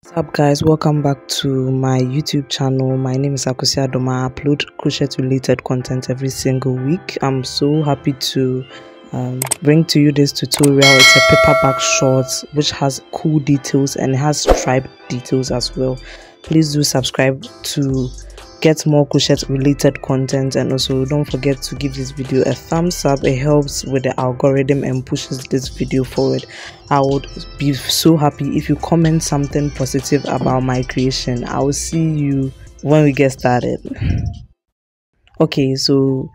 What's up guys, welcome back to my YouTube channel. My name is Akosi Adoma. I upload crochet related content every single week. I'm so happy to bring to you this tutorial. It's a paper bag short which has cool details and it has striped details as well. Please do subscribe to get more crochet related content, and also don't forget to give this video a thumbs up. It helps with the algorithm and pushes this video forward. I would be so happy if you comment something positive about my creation. I will see you when we get started. Okay, so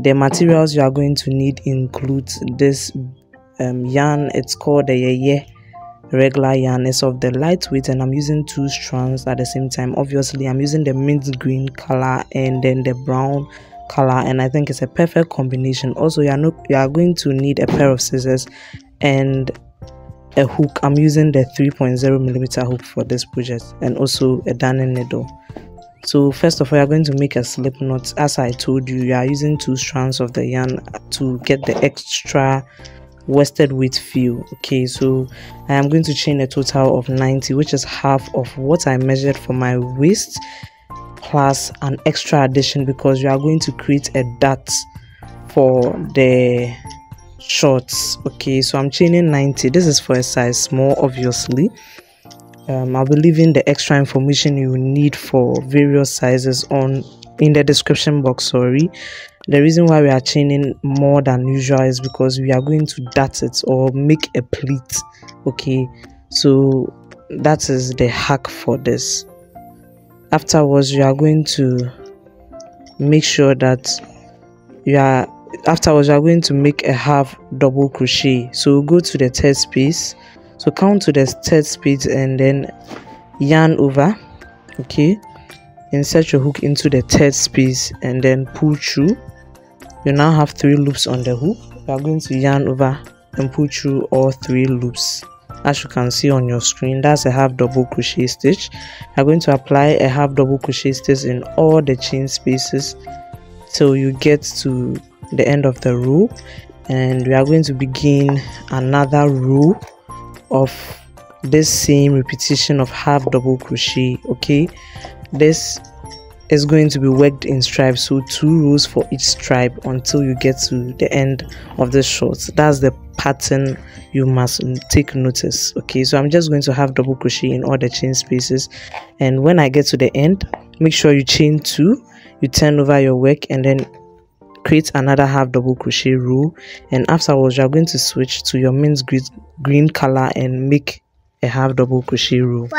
the materials you are going to need include this yarn. It's called the yeye regular yarn. Is of the lightweight, and I'm using 2 strands at the same time. Obviously I'm using the mint green color and then the brown color, and I think it's a perfect combination. Also you are going to need a pair of scissors and a hook. I'm using the 3.0mm hook for this project, and also a darning needle. So first of all, you're going to make a slip knot. As I told you, you are using 2 strands of the yarn to get the extra worsted weight feel. Okay, so I am going to chain a total of 90, which is half of what I measured for my waist, plus an extra addition because you are going to create a dart for the shorts. Okay, so I'm chaining 90. This is for a size small, obviously. I'll be leaving the extra information you need for various sizes in the description box. Sorry. The reason why we are chaining more than usual is because we are going to dart it or make a pleat. Okay, so that is the hack for this. Afterwards, you are going to make sure that you are going to make a half double crochet. So go to the 3rd space. So count to the 3rd space and then yarn over. Okay, insert your hook into the 3rd space and then pull through. You now have 3 loops on the hook. You are going to yarn over and pull through all 3 loops. As you can see on your screen, that's a half double crochet stitch. You are going to apply a half double crochet stitch in all the chain spaces till you get to the end of the row, and we are going to begin another row of this same repetition of half double crochet. Okay, this is going to be worked in stripes, so 2 rows for each stripe until you get to the end of the short. That's the pattern you must take notice. Okay, so I'm just going to have double crochet in all the chain spaces, and when I get to the end, make sure you chain 2, you turn over your work and then create another half double crochet row, and afterwards you are going to switch to your mint green color and make a half double crochet row.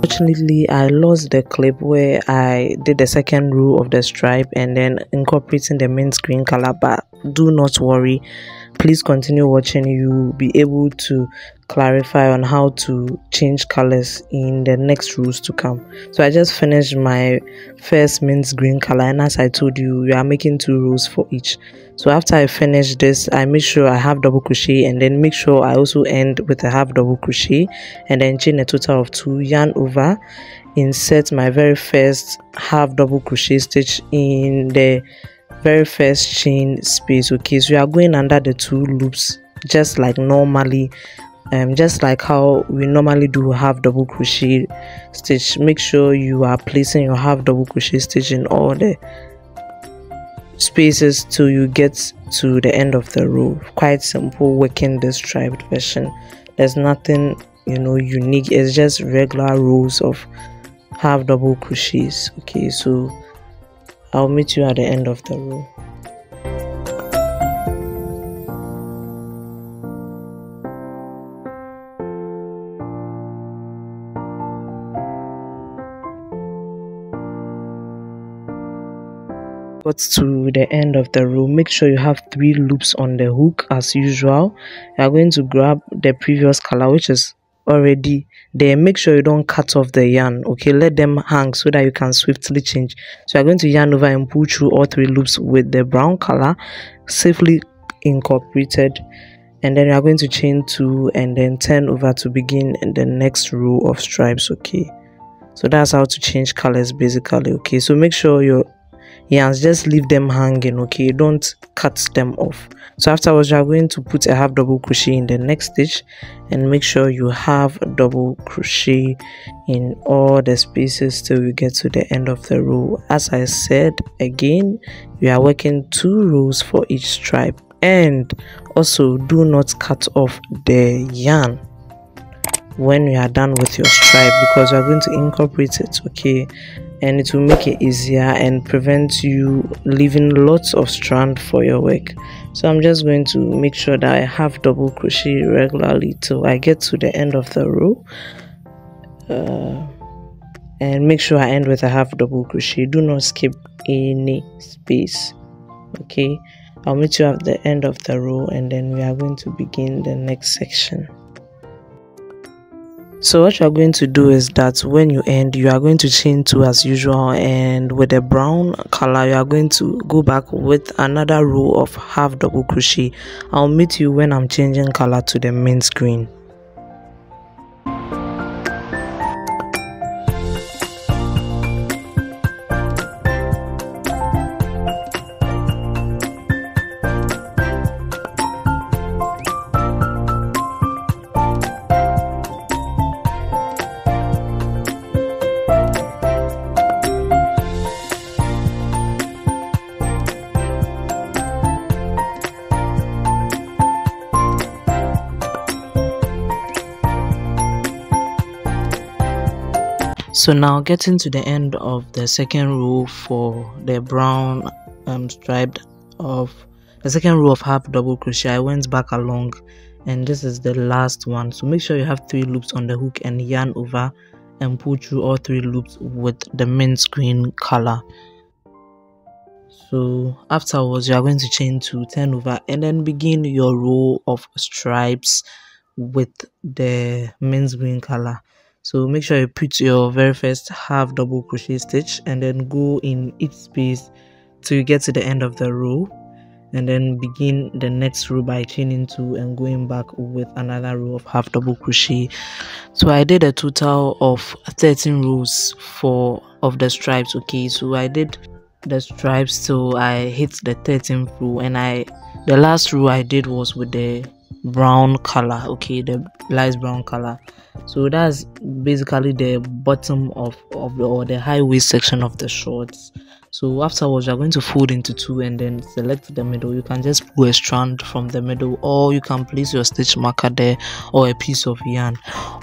Unfortunately, I lost the clip where I did the 2nd row of the stripe and then incorporating the mint green color, but do not worry, please continue watching. You'll be able to clarify on how to change colors in the next rows to come. So I just finished my first mint green color, and as I told you, we are making 2 rows for each. So after I finish this, I make sure I have double crochet, and then make sure I also end with a half double crochet, and then chain a total of 2, yarn over, insert my very first half double crochet stitch in the very first chain space. Okay, so you are going under the 2 loops just like normally, just like how we normally do half double crochet stitch. Make sure you are placing your half double crochet stitch in all the spaces till you get to the end of the row. Quite simple working this striped version. There's nothing unique. It's just regular rows of half double crochets. Okay, so I'll meet you at the end of the row. Got to the end of the row. Make sure you have 3 loops on the hook as usual. You are going to grab the previous color, which is already there. Make sure you don't cut off the yarn. Okay, let them hang so that you can swiftly change. So you're going to yarn over and pull through all 3 loops with the brown color safely incorporated, and then you are going to chain 2 and then turn over to begin in the next row of stripes. Okay, so that's how to change colors basically. Okay, so make sure your yarns, just leave them hanging. Okay, don't cut them off. So afterwards, you are going to put a half double crochet in the next stitch, and make sure you have a double crochet in all the spaces till you get to the end of the row. As I said again, you are working 2 rows for each stripe, and also do not cut off the yarn when you are done with your stripe, because you are going to incorporate it. Okay, and it will make it easier and prevent you leaving lots of strand for your work. So I'm just going to make sure that I have double crochet regularly till I get to the end of the row, and make sure I end with a half double crochet. Do not skip any space. Okay, I'll meet you at the end of the row, and then we are going to begin the next section. So what you are going to do is that when you end, you are going to chain 2 as usual, and with the brown color you are going to go back with another row of half double crochet. I'll meet you when I'm changing color to the mint green. So now getting to the end of the second row for the brown striped of the second row of half double crochet, I went back along, and this is the last one. So make sure you have 3 loops on the hook and yarn over and pull through all 3 loops with the mint green color. So afterwards, you are going to chain 2, turn over, and then begin your row of stripes with the mint green color. So make sure you put your very first half double crochet stitch and then go in each space till you get to the end of the row, and then begin the next row by chaining 2 and going back with another row of half double crochet. So I did a total of 13 rows of the stripes. Okay, so I did the stripes till I hit the 13th row, and the last row I did was with the brown color. Okay, the light brown color. So that's basically the bottom of the high waist section of the shorts. So afterwards, you're going to fold into 2 and then select the middle. You can just pull a strand from the middle, or you can place your stitch marker there, or a piece of yarn,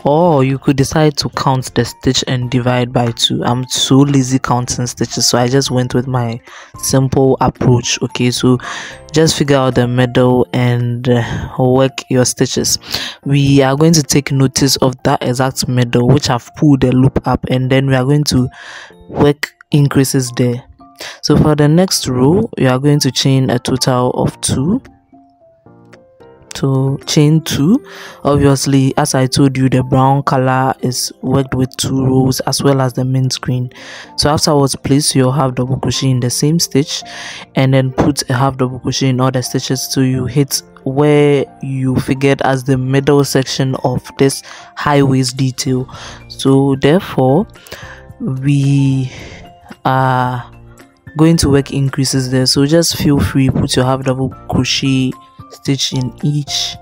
or you could decide to count the stitch and divide by 2. I'm so lazy counting stitches, so I just went with my simple approach. Okay, so just figure out the middle and work your stitches. We are going to take notice of that exact middle which I've pulled the loop up, and then we are going to work increases there. So for the next row, you are going to chain a total of 2. To chain 2, obviously, as I told you, the brown color is worked with 2 rows as well as the mint green. So afterwards, place your half double crochet in the same stitch, and then put a half double crochet in all the stitches till you hit where you figured as the middle section of this high waist detail. So therefore, we are going to work increases there. So just feel free, put your half double crochet stitch in each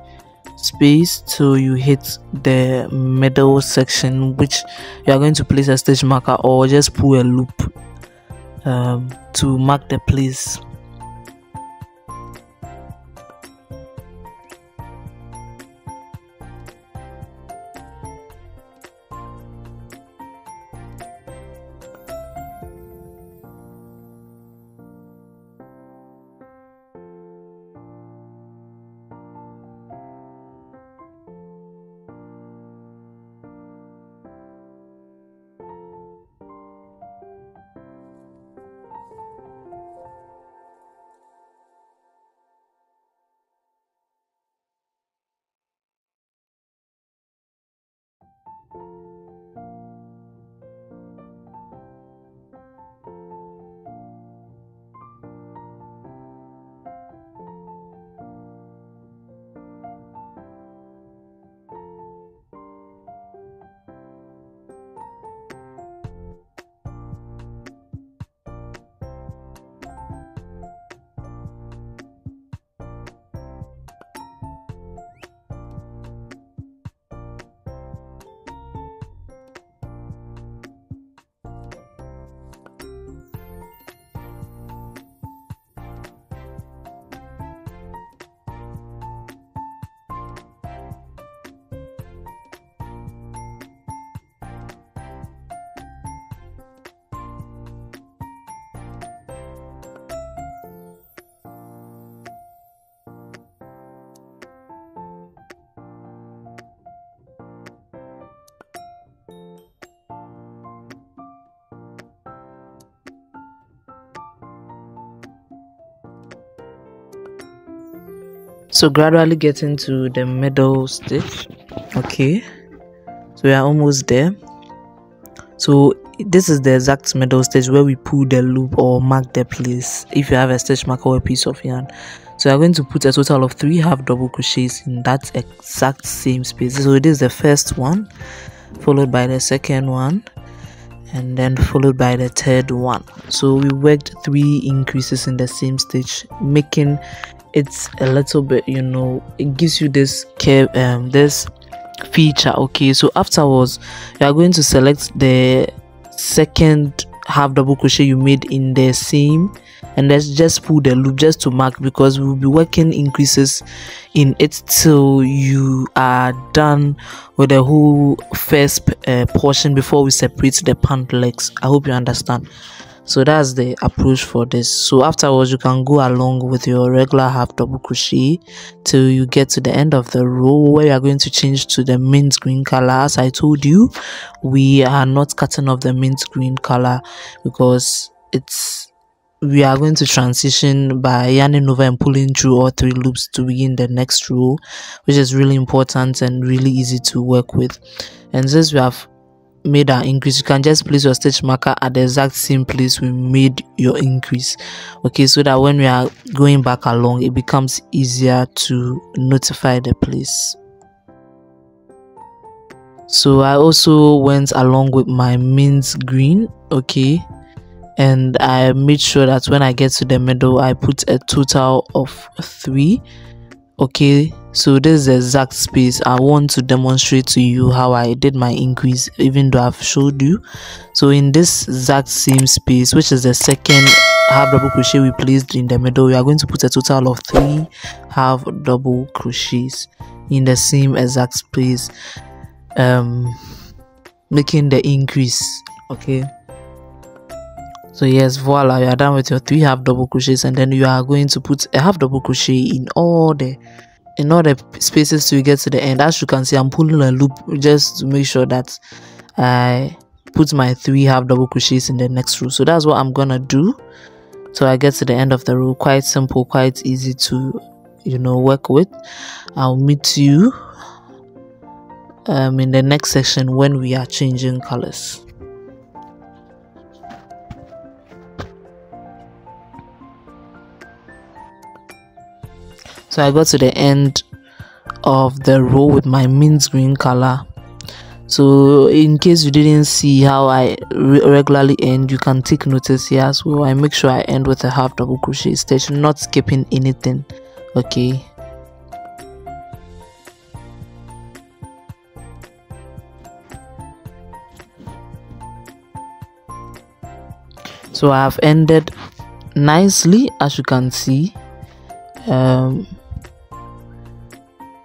space till you hit the middle section, which you are going to place a stitch marker or just pull a loop to mark the place. So gradually getting to the middle stitch. Okay, so we are almost there. So this is the exact middle stitch where we pull the loop or mark the place if you have a stitch marker or a piece of yarn. So we are going to put a total of 3 half double crochets in that exact same space. So this is the first one, followed by the second one, and then followed by the third one. So we worked 3 increases in the same stitch, making it a little bit, you know, it gives you this curve, this feature. Okay, so afterwards you are going to select the second half double crochet you made in the seam, and let's just pull the loop just to mark, because we will be working increases in it till you are done with the whole first portion before we separate the pant legs. I hope you understand. So that's the approach for this. So afterwards you can go along with your regular half double crochet till you get to the end of the row, where you are going to change to the mint green color. As I told you, we are not cutting off the mint green color because we are going to transition by yarning over and pulling through all 3 loops to begin the next row, which is really important and really easy to work with. And since we have made our increase, you can just place your stitch marker at the exact same place we made your increase. Okay, so that when we are going back along, it becomes easier to notify the place. So I also went along with my mint green. Okay, and I made sure that when I get to the middle I put a total of 3. Okay, so this is the exact space. I want to demonstrate to you how I did my increase, even though I've showed you. So in this exact same space, which is the second half double crochet we placed in the middle, we are going to put a total of 3 half double crochets in the same exact space, making the increase. Okay, so yes, voila, you are done with your 3 half double crochets, and then you are going to put a half double crochet in all the spaces till you get to the end. As you can see, I'm pulling a loop just to make sure that I put my 3 half double crochets in the next row. So that's what I'm gonna do so I get to the end of the row. Quite simple, quite easy to, you know, work with. I'll meet you in the next section when we are changing colors. So I got to the end of the row with my mint green color. So in case you didn't see how I regularly end, you can take notice here as well. I make sure I end with a half double crochet stitch, not skipping anything. Okay, so I have ended nicely, as you can see.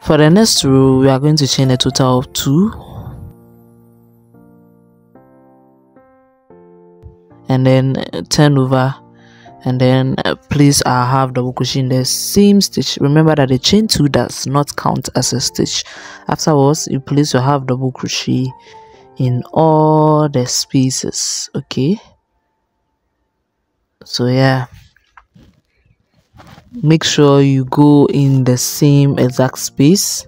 For the next row, we are going to chain a total of 2, and then turn over, and then place our half double crochet in the same stitch. Remember that the chain 2 does not count as a stitch. Afterwards, you place your half double crochet in all the spaces. Okay, so yeah, make sure you go in the same exact space,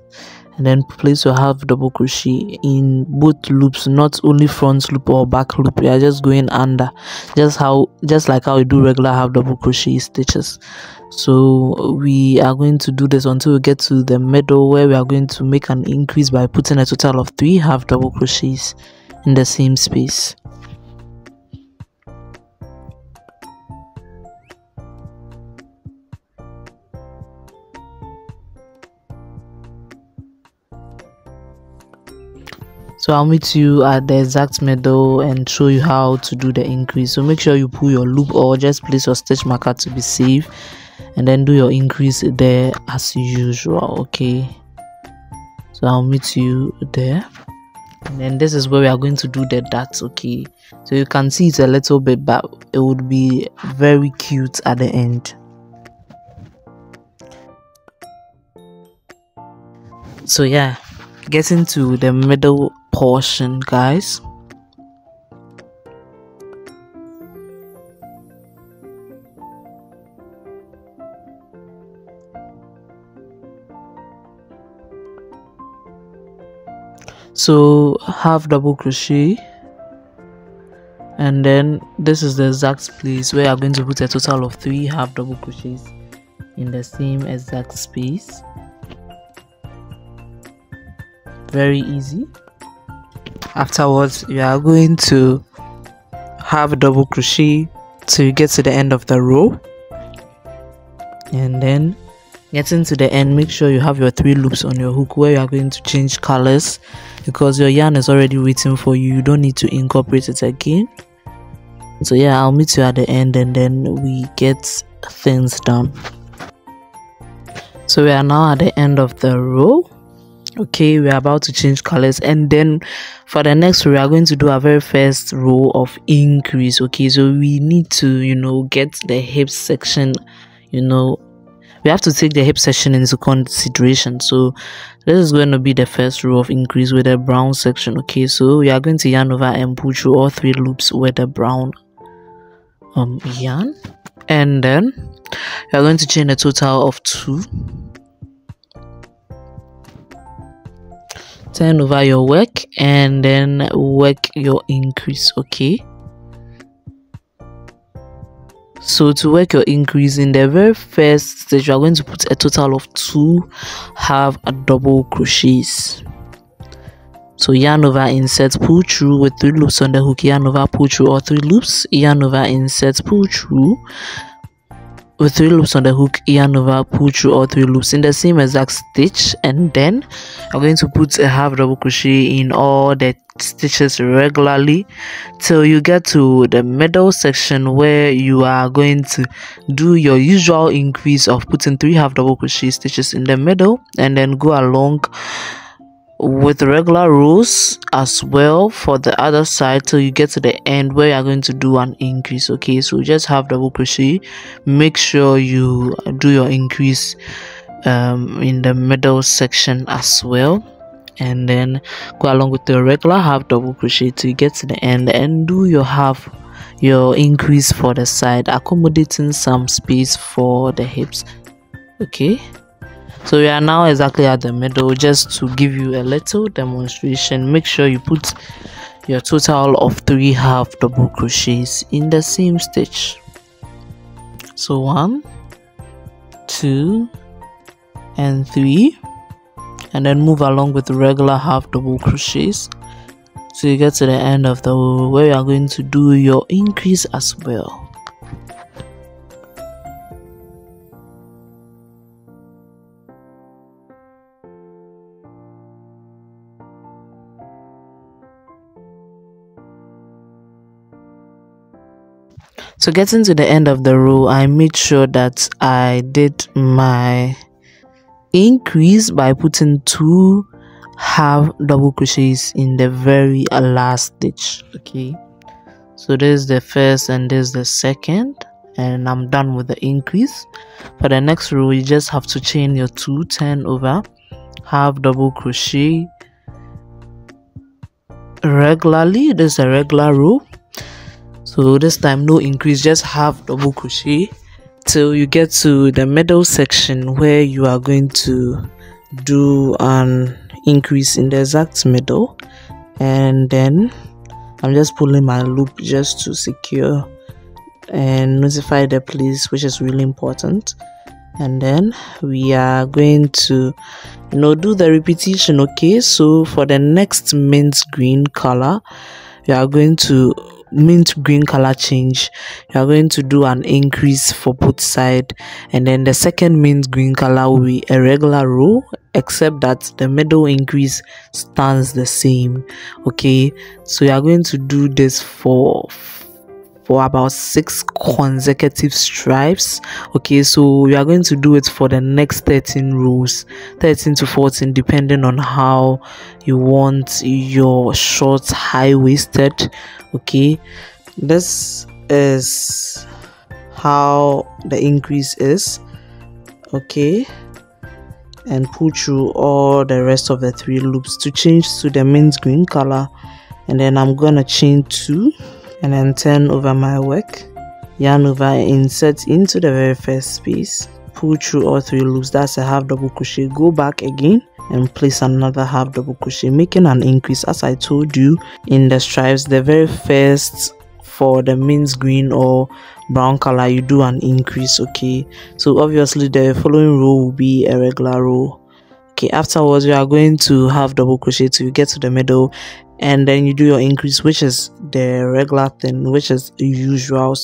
and then place your half double crochet in both loops, not only front loop or back loop. You are just going under, just like how you do regular half double crochet stitches. So we are going to do this until we get to the middle, where we are going to make an increase by putting a total of 3 half double crochets in the same space. So I'll meet you at the exact middle and show you how to do the increase. So make sure you pull your loop or just place your stitch marker to be safe, and then do your increase there as usual. Okay, so I'll meet you there, and then this is where we are going to do the dots. Okay, so you can see it's a little bit, but it would be very cute at the end. So yeah, getting to the middle portion, guys. So half double crochet, and then this is the exact place where you are going to put a total of 3 half double crochets in the same exact space. Very easy. Afterwards, you are going to half double crochet till you get to the end of the row, and then getting to the end, make sure you have your 3 loops on your hook where you are going to change colors, because your yarn is already waiting for you. You don't need to incorporate it again. So yeah, I'll meet you at the end and then we get things done. So we are now at the end of the row. Okay, we are about to change colors, and then for the next row we are going to do our very first row of increase. Okay, so we need to get the hip section. We have to take the hip section into consideration. So this is going to be the first row of increase with a brown section. Okay, so we are going to yarn over and pull through all 3 loops with the brown yarn, and then we are going to chain a total of 2. Turn over your work and then work your increase. Okay, so to work your increase in the very first stitch, you are going to put a total of 2 half double crochets. So yarn over, insert, pull through with 3 loops on the hook, yarn over, pull through all 3 loops, yarn over, insert, pull through with 3 loops on the hook, yarn over, pull through all 3 loops in the same exact stitch, and then I'm going to put a half double crochet in all the stitches regularly till you get to the middle section where you are going to do your usual increase of putting 3 half double crochet stitches in the middle, and then go along with regular rows as well for the other side till you get to the end where you are going to do an increase. Okay, so just half double crochet, make sure you do your increase in the middle section as well, and then go along with the regular half double crochet till you get to the end and do your increase for the side, accommodating some space for the hips. Okay, so we are now exactly at the middle. Just to give you a little demonstration, make sure you put your total of 3 half double crochets in the same stitch. So 1, 2 and 3, and then move along with the regular half double crochets so you get to the end of the row where you are going to do your increase as well. So getting to the end of the row, I made sure that I did my increase by putting 2 half double crochets in the very last stitch. Okay, so this is the first and this is the second, and I'm done with the increase. For the next row, you just have to chain your 2, turn over, half double crochet regularly. This is a regular row. So this time no increase, just half double crochet till you get to the middle section where you are going to do an increase in the exact middle, and then I'm just pulling my loop just to secure and notify the place, which is really important. And then we are going to do the repetition. Okay, so for the next mint green color, you are going to mint green color change, you are going to do an increase for both sides, and then the second mint green color will be a regular row, except that the middle increase stands the same. Okay, so you are going to do this for about 6 consecutive stripes. Okay, so you are going to do it for the next 13 rows, 13 to 14, depending on how you want your shorts high-waisted. Okay, this is how the increase is. Okay, and pull through all the rest of the 3 loops to change to the mint green color, and then I'm gonna chain 2 and then turn over my work, yarn over, insert into the very first space, pull through all 3 loops. That's a half double crochet, go back again, and place another half double crochet, making an increase. As I told you in the stripes, the very first, for the mint green or brown color, you do an increase. Okay, so obviously the following row will be a regular row. Okay, afterwards you are going to half double crochet till you get to the middle, and then you do your increase, which is the regular thing, which is usual,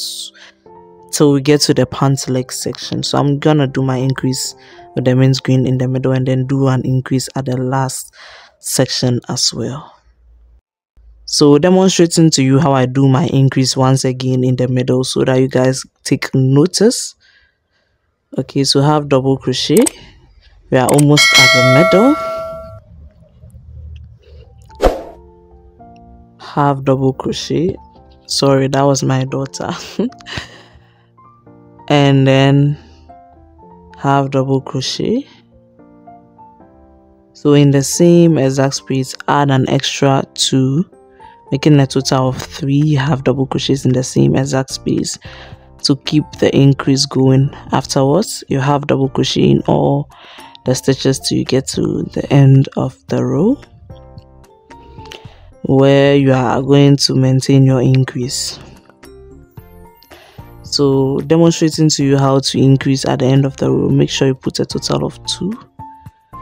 till we get to the pant leg section. So I'm gonna do my increase with the mint green in the middle, and then do an increase at the last section as well. So demonstrating to you how I do my increase once again in the middle, so that you guys take notice. Okay, so half double crochet, we are almost at the middle. Half double crochet, sorry, that was my daughter. And then half double crochet. So in the same exact space, add an extra 2, making a total of 3 half double crochets in the same exact space to keep the increase going. Afterwards, you half double crochet in all the stitches till you get to the end of the row, where you are going to maintain your increase. So demonstrating to you how to increase at the end of the row, make sure you put a total of 2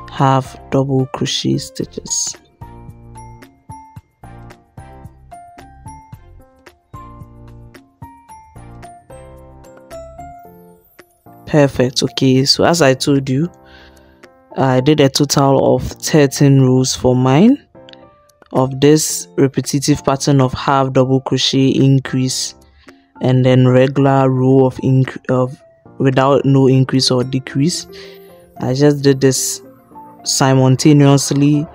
half double crochet stitches. Perfect. Okay, so as I told you, I did a total of 13 rows for mine of this repetitive pattern of half double crochet increase, and then regular row of without no increase or decrease. I just did this simultaneously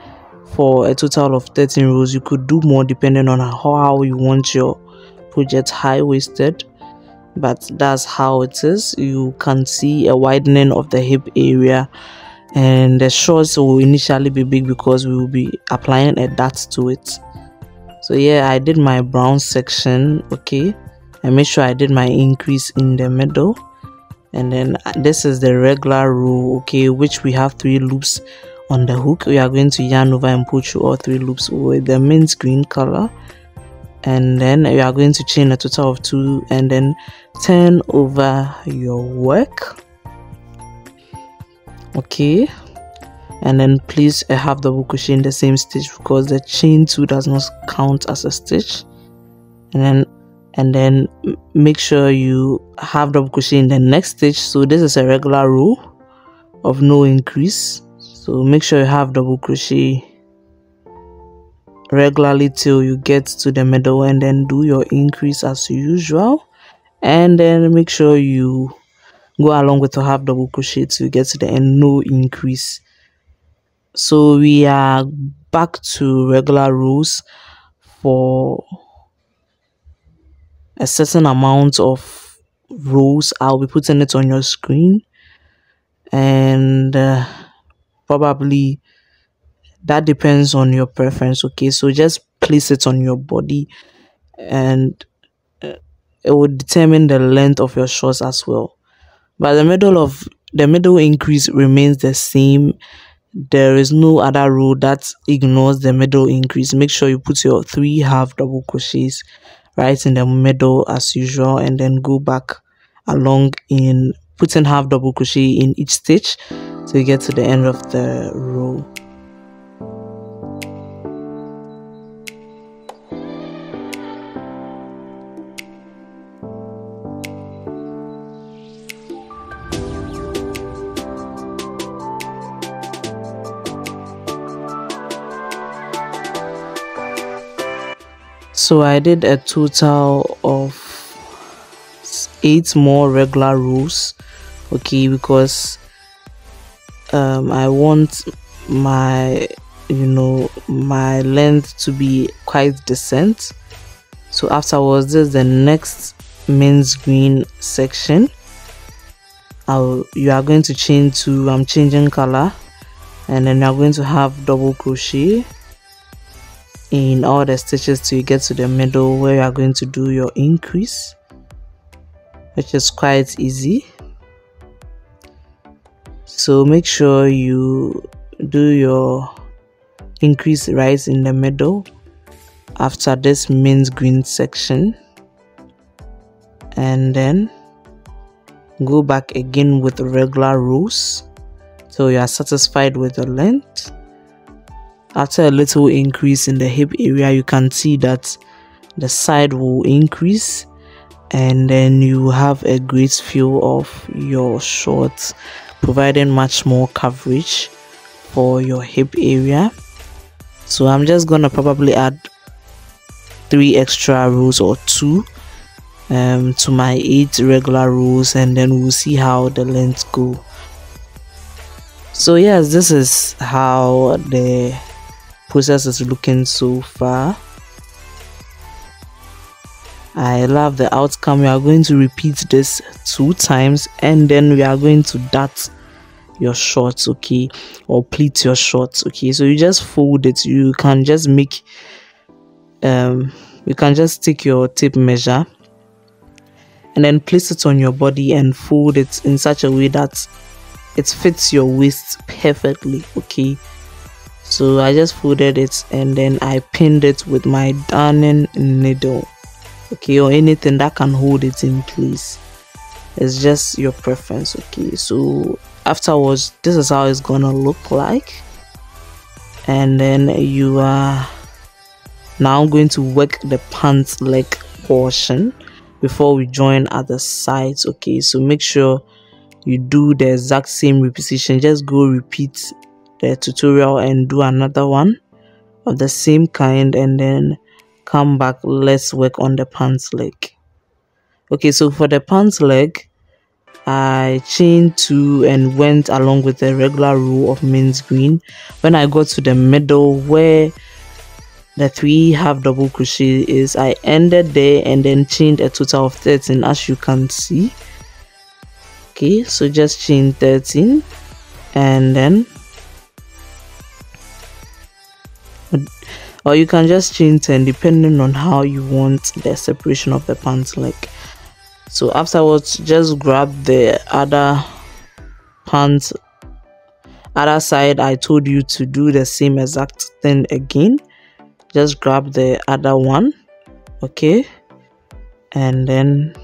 for a total of 13 rows. You could do more depending on how you want your project high-waisted, but that's how it is. You can see a widening of the hip area, and the shorts will initially be big because we will be applying a dart to it. So yeah, I did my brown section. Okay, I made sure I did my increase in the middle, and then this is the regular row, okay, which we have 3 loops on the hook. We are going to yarn over and pull through all 3 loops with the mint green color, and then we are going to chain a total of 2 and then turn over your work. Okay, and then place a half double crochet in the same stitch because the chain 2 does not count as a stitch, and then make sure you half double crochet in the next stitch. So this is a regular row of no increase, so make sure you half double crochet regularly till you get to the middle, and then do your increase as usual, and then make sure you go along with the half double crochet till you get to the end, no increase. So we are back to regular rows for a certain amount of rows. I'll be putting it on your screen, and probably that depends on your preference. Okay, so just place it on your body, and it will determine the length of your shorts as well. But the middle increase remains the same. There is no other row that ignores the middle increase. Make sure you put your 3 half double crochets right in the middle as usual, and then go back along in putting half double crochet in each stitch till you get to the end of the row. So I did a total of 8 more regular rows, okay, because I want my my length to be quite decent. So afterwards, this is the next mint green section. You are going to chain 2. I'm changing color, and then you are going to have double crochet in all the stitches till you get to the middle, where you are going to do your increase, which is quite easy. So make sure you do your increase right in the middle after this mint green section, and then go back again with regular rows till you are satisfied with the length. After a little increase in the hip area, you can see that the side will increase, and then you have a great feel of your shorts, providing much more coverage for your hip area. So I'm just gonna probably add 3 extra rows or 2 to my 8 regular rows, and then we'll see how the lengths go. So yes, this is how the process is looking so far. I love the outcome. We are going to repeat this 2 times, and then we are going to dart your shorts, okay, or pleat your shorts, okay. So you just fold it. You can just make you can just take your tape measure and then place it on your body and fold it in such a way that it fits your waist perfectly, okay. So I just folded it and then I pinned it with my darning needle, okay, or anything that can hold it in place. It's just your preference, okay. So afterwards, this is how it's gonna look like, and then you are now going to work the pants leg portion before we join other sides, okay. So make sure you do the exact same repetition. Just go repeat the tutorial and do another one of the same kind, and then come back. Let's work on the pants leg. Okay, so for the pants leg, I chained 2 and went along with a regular row of mint green. When I got to the middle where the 3 half double crochet is, I ended there and then chained a total of 13, as you can see. Okay, so just chain 13, and then, or you can just chain 10 depending on how you want the separation of the pants leg. So afterwards, just grab the other side. I told you to do the same exact thing again. Just grab the other one, okay, and then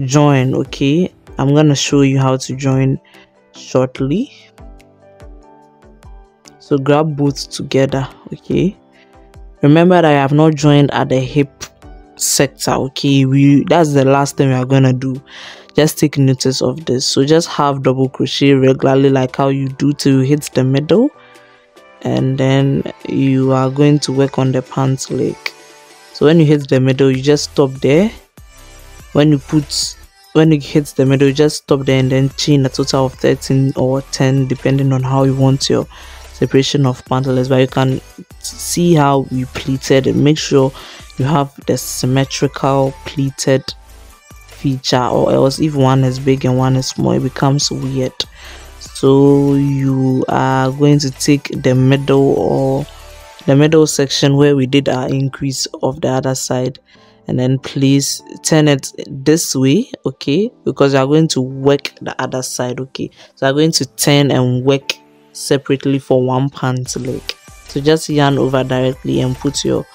join, okay. I'm gonna show you how to join shortly. So grab both together, okay. Remember that I have not joined at the hip sector, okay. That's the last thing we are gonna do. Just take notice of this. So just half double crochet regularly, like how you do till you hit the middle, and then you are going to work on the pants leg. So when you hit the middle, you just stop there. When you hit the middle, you just stop there and then chain a total of 13 or 10 depending on how you want your separation of pant legs. But you can see how we pleated it. Make sure you have the symmetrical pleated feature, or else if one is big and one is small, it becomes weird. So you are going to take the middle section where we did our increase of the other side, and then please turn it this way, okay, because you are going to work the other side, okay. So I'm going to turn and work separately for one pant leg. So just yarn over directly and put your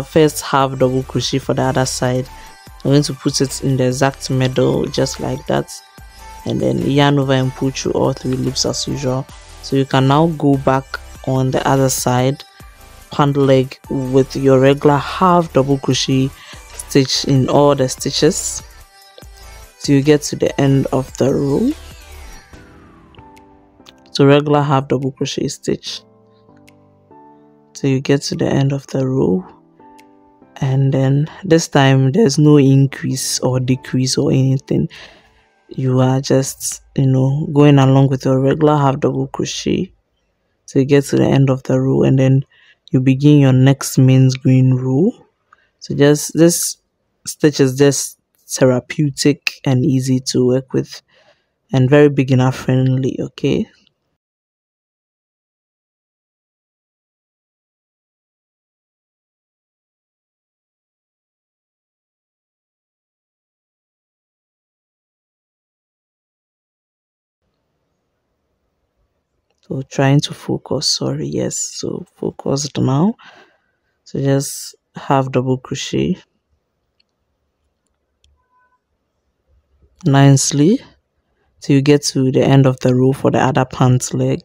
first half double crochet for the other side. I'm going to put it in the exact middle, just like that, and then yarn over and put through all 3 loops as usual. So you can now go back on the other side, pant leg, with your regular half double crochet stitch in all the stitches till you get to the end of the row. So regular half double crochet stitch till you get to the end of the row, and then this time there's no increase or decrease or anything. You are just, going along with your regular half double crochet till you get to the end of the row, and then you begin your next mint green row. So just this stitch is just therapeutic and easy to work with and very beginner friendly, okay. So trying to focus, sorry, yes, so focused now. So just half double crochet nicely till you get to the end of the row for the other pant leg.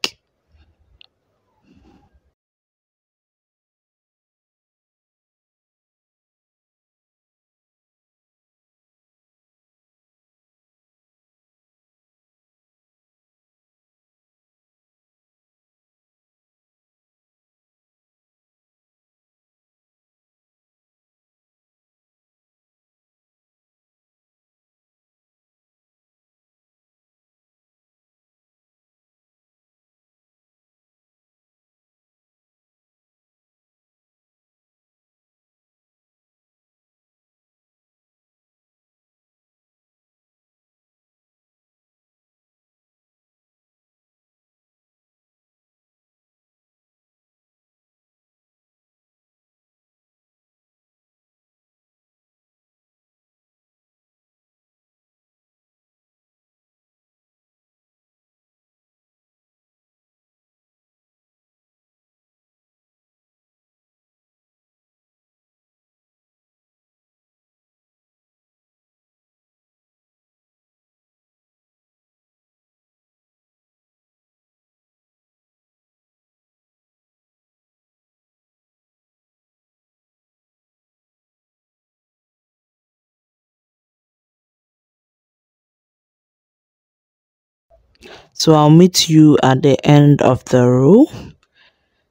So I'll meet you at the end of the row,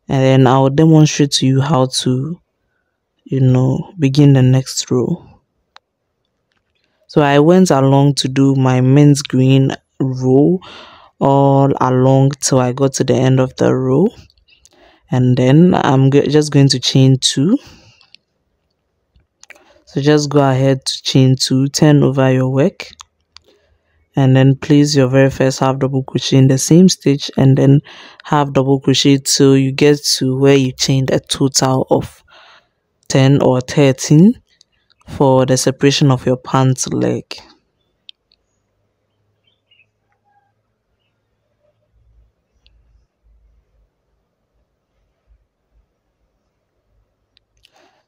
and then I'll demonstrate to you how to, begin the next row. So I went along to do my mint green row all along till I got to the end of the row, and then I'm just going to chain 2. So just go ahead to chain 2, turn over your work, and then place your very first half double crochet in the same stitch, and then half double crochet till you get to where you chained a total of 10 or 13 for the separation of your pant leg.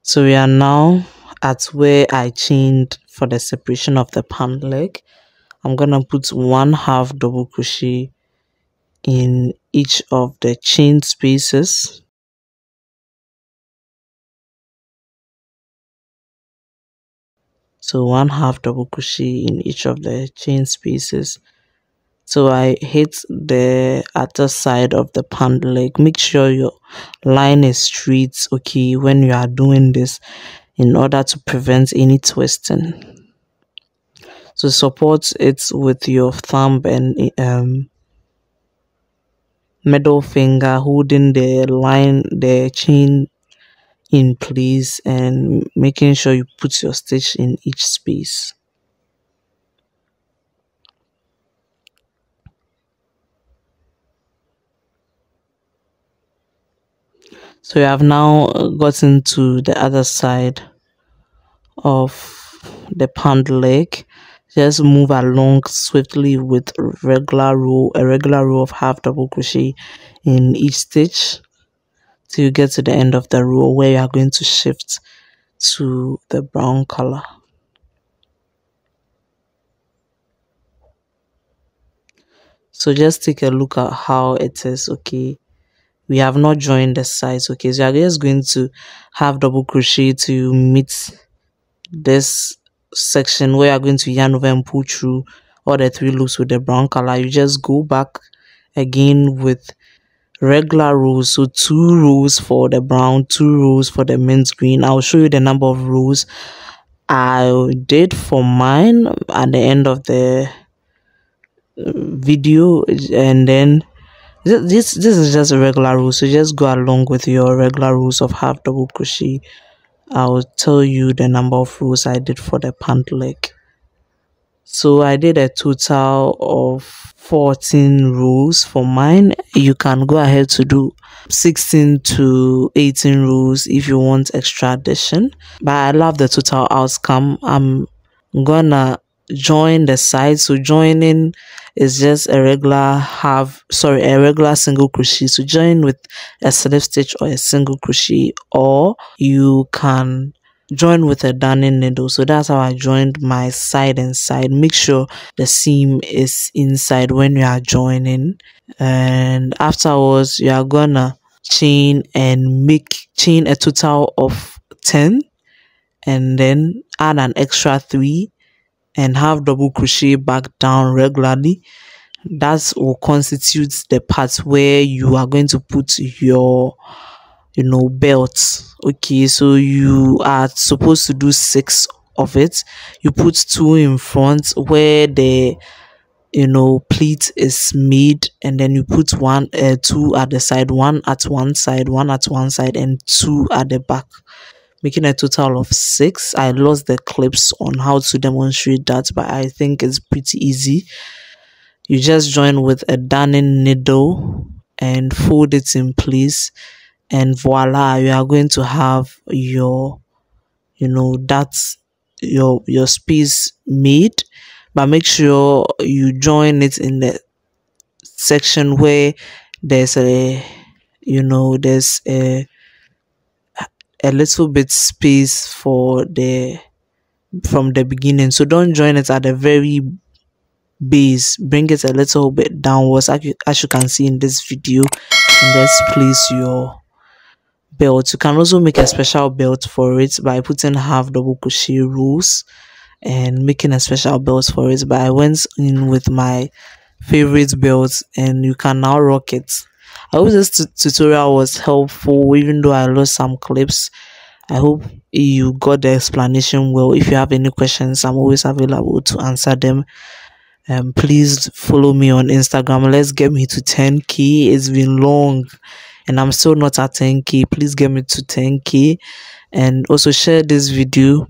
So we are now at where I chained for the separation of the pant leg. I'm gonna put 1 half double crochet in each of the chain spaces. So 1 half double crochet in each of the chain spaces. So I hit the other side of the pant leg. Make sure your line is straight, okay, when you are doing this, in order to prevent any twisting. So support it with your thumb and middle finger, holding the chain in place, and making sure you put your stitch in each space. So you have now gotten to the other side of the pant leg. Just move along swiftly with a regular row of half double crochet in each stitch till you get to the end of the row where you are going to shift to the brown color. So just take a look at how it is. Okay, we have not joined the sides. Okay, so you are just going to half double crochet to meet this section where you are going to yarn over and pull through all the 3 loops with the brown color. You just go back again with regular rows, so 2 rows for the brown, 2 rows for the mint green. I'll show you the number of rows I did for mine at the end of the video, and then this is just a regular row, so just go along with your regular rows of half double crochet. I'll tell you the number of rows I did for the pant leg. So I did a total of 14 rows for mine. You can go ahead to do 16 to 18 rows if you want extra addition, but I love the total outcome. I'm gonna join the side. So joining is just a regular single crochet. So join with a slip stitch or a single crochet, or you can join with a darning needle. So that's how I joined my side and side. Make sure the seam is inside when you are joining, and afterwards you are gonna chain a total of 10, and then add an extra 3 and have double crochet back down regularly. That will constitute the part where you are going to put your belt. Okay, so you are supposed to do 6 of it. You put 2 in front where the pleat is made, and then you put 2 at the side, 1 at one side, 1 at one side, and 2 at the back, making a total of 6. I lost the clips on how to demonstrate that, but I think it's pretty easy. You just join with a darning needle and fold it in place, and voila, you are going to have your your space made. But make sure you join it in the section where there's a little bit space from the beginning. So don't join it at the very base, bring it a little bit downwards, as you can see in this video, and let's place your belt. You can also make a special belt for it by putting half double crochet rows and making a special belt for it. But I went in with my favorite belt, and you can now rock it. I hope this tutorial was helpful, even though I lost some clips. I hope you got the explanation well. If you have any questions, I'm always available to answer them. Please follow me on Instagram. Let's get me to 10k. It's been long and I'm still not at 10k. Please get me to 10k, and also share this video,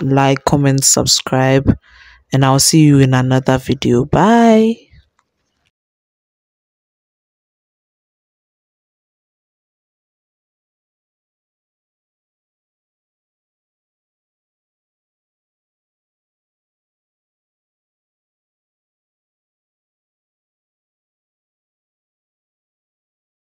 like, comment, subscribe, and I'll see you in another video. Bye.